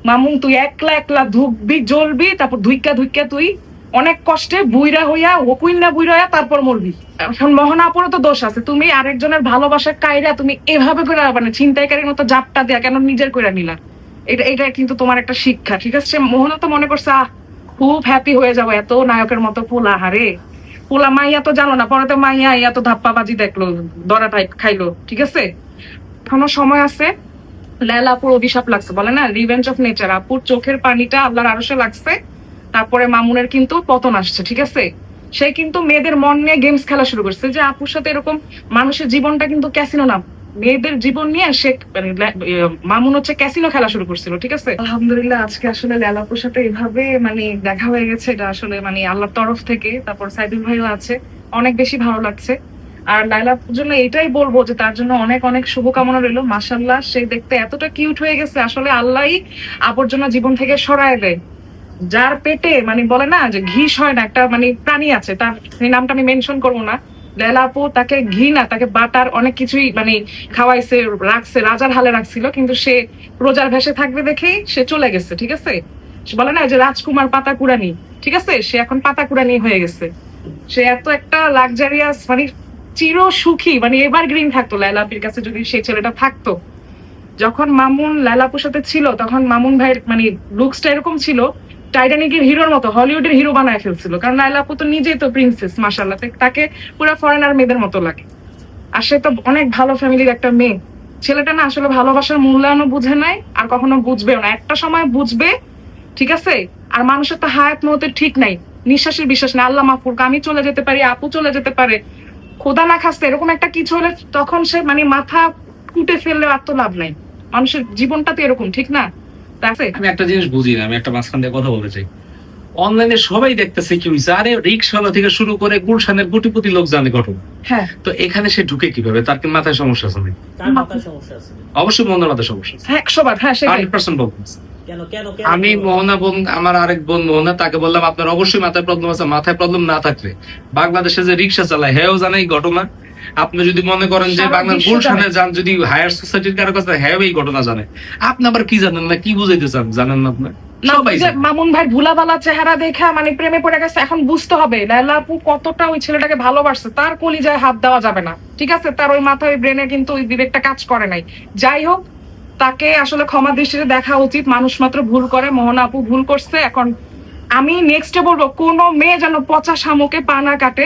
মামুন তুই একলা একলা ধুকবি জ্বলবি, তারপর ধুইকা ধুইকা তুই অনেক কষ্টে বুইরা হইয়া হকুইন্না বুইরা হইয়া তারপর মরবি। এখন মোহনা আপুরও তো দোষ আছে, তুমি আরেকজনের ভালোবাসার কায়রা তুমি এভাবে করে মানে ছিনতাইকারীর মতো জাপটা দেয়া কেন নিজের করে নিলা? এটা এটা কিন্তু তোমার একটা শিক্ষা, ঠিক আছে? মোহনা তো মনে করছে খুব হ্যাপি হয়ে যাবো, এত নায়কের মতো পোলা, হারে পোলা মাইয়া তো জানো না, পরে তো মাইয়া ইয়া তো ধাপ্পাবাজি দেখলো, দরা খাইলো, ঠিক আছে? এখনো সময় আছে। লায়লা আপুর অভিশাপ লাগছে, বলে না রিভেঞ্জ অফ নেচার, আপুর চোখের পানিটা আল্লাহর আরশে লাগছে, তারপরে মামুনের কিন্তু পতন আসছে, ঠিক আছে? সে কিন্তু মেয়েদের মন নিয়ে গেমস খেলা শুরু করছে, যে আপুর সাথে এরকম মানুষের জীবনটা কিন্তু ক্যাসিনো না, মেয়েদের জীবন নিয়ে সে মানে মামুন হচ্ছে ক্যাসিনো খেলা শুরু করছিল, ঠিক আছে? আলহামদুলিল্লাহ আজকে আসলে লায়লা আপুর সাথে এভাবে মানে দেখা হয়ে গেছে, এটা আসলে মানে আল্লাহর তরফ থেকে। তারপর সাইদুল ভাইও আছে, অনেক বেশি ভালো লাগছে। আর লায়লার জন্য এটাই বলবো যে তার জন্য অনেক অনেক শুভকামনা রইলো। মাশাআল্লাহ, সে দেখতে এতটা কিউট হয়ে গেছে, আসলে আল্লাহই আবর্জনা জীবন থেকে সরায় দেয়। যার পেটে মানে বলে না যে ঘিস হয় না, একটা মানে প্রাণী আছে, তার সেই নামটা আমি মেনশন করবো না, লায়লা আপু তাকে ঘি না, তাকে বাটার অনেক কিছুই মানে খাওয়াইছে, রাখছে, রাজার হালে রাখছিল, কিন্তু সে প্রজার ভেসে থাকবে দেখেই সে চলে গেছে, ঠিক আছে? সে বলে না যে রাজকুমার পাতা কুড়ানি, ঠিক আছে? সে এখন পাতা কুড়ানি হয়ে গেছে। সে এত একটা লাক্সারিয়াস মানে চির সুখী, মানে এভার গ্রিন থাকতো লায়লা আপির কাছে যদি সেই ছেলেটা থাকতো। যখন মামুন লায়লা আপুর সাথে ছিল তখন মামুন ভাইয়ের মানে লুকসটা এরকম ছিল টাইটানিকের হিরোর মতো, হলিউডের হিরো বানায় ফেলছিল, কারণ লায়লা আপু তো নিজেই তো প্রিন্সেস, মাশাআল্লাহ, তাকে পুরো ফরেনার মেয়েদের মতো লাগে। আর সে তো অনেক ভালো ফ্যামিলির একটা মেয়ে। ছেলেটা না আসলে ভালোবাসার মূল্যায়নও বুঝে নাই, আর কখনো বুঝবেও না, একটা সময় বুঝবে, ঠিক আছে? আর মানুষের তো হায়াত মহতের ঠিক নাই, নিঃশ্বাসের বিশ্বাস না, আল্লাহ মাফ করুক, আমি চলে যেতে পারি, আপু চলে যেতে পারে, খোদা না খাস্তে এরকম একটা কিছু হলে তখন সে মানে মাথা কুটে ফেললে আর তো লাভ নাই। মানুষের জীবনটা তো এরকম, ঠিক না? আমি একটা জিনিস বুঝি না, আমি একটা মাঝখান দিয়ে কথা বলতে চাই। অনলাইনে সবাই দেখতেছে কি হয়েছে, আরে রিক্সাওয়ালা থেকে শুরু করে গুলশানের কোটিপতি লোক জানে ঘটনা। হ্যাঁ, তো এখানে সে ঢুকে কিভাবে? তার কি মাথায় সমস্যা আছে নাকি? কার মাথায় সমস্যা আছে? অবশ্যই মোহনার মাথায় সমস্যা আছে, 100 বার, হ্যাঁ সেটাই। 100% বলতেছি। কেন কেন কেন আমি মোহনা বোন, আমার আরেক বোন মোহনা, তাকে বললাম আপনার অবশ্যই মাথায় প্রবলেম আছে, মাথায় প্রবলেম না থাকলে বাংলাদেশে যে রিক্সা চালায় হ্যাঁ জানে এই ঘটনা। আপনি যদি মনে করেন যে সারা বাংলার বিশ্ব গুলশানে জানে। যান, যদি হায়ার সোসাইটির কারো কাছে হ্যাঁ এই ঘটনা জানে, আপনি আবার কি জানেন না, কি বুঝাইতে চান জানেন না? আপনার না, সবাই যে জানে। মামুন ভাই ভুলাভালা চেহারা দেখা মানে প্রেমে পড়ে গেছে, এখন বুঝতে হবে লায়লা আপু কতটা ওই ছেলেটাকে ভালোবাসছে, তার কলিজায় হাত দেওয়া যাবে না, ঠিক আছে? তার ওই মাথায় ব্রেনে কিন্তু ওই বিবেকটা কাজ করে নাই। যাই হোক, তাকে আসলে ক্ষমা দৃষ্টিতে দেখা উচিত, মানুষ মাত্র ভুল করে, মোহনা আপু ভুল করছে। এখন আমি নেক্সটে বলবো, কোনো মেয়ে যেন পচা শামুকে পা না কাটে।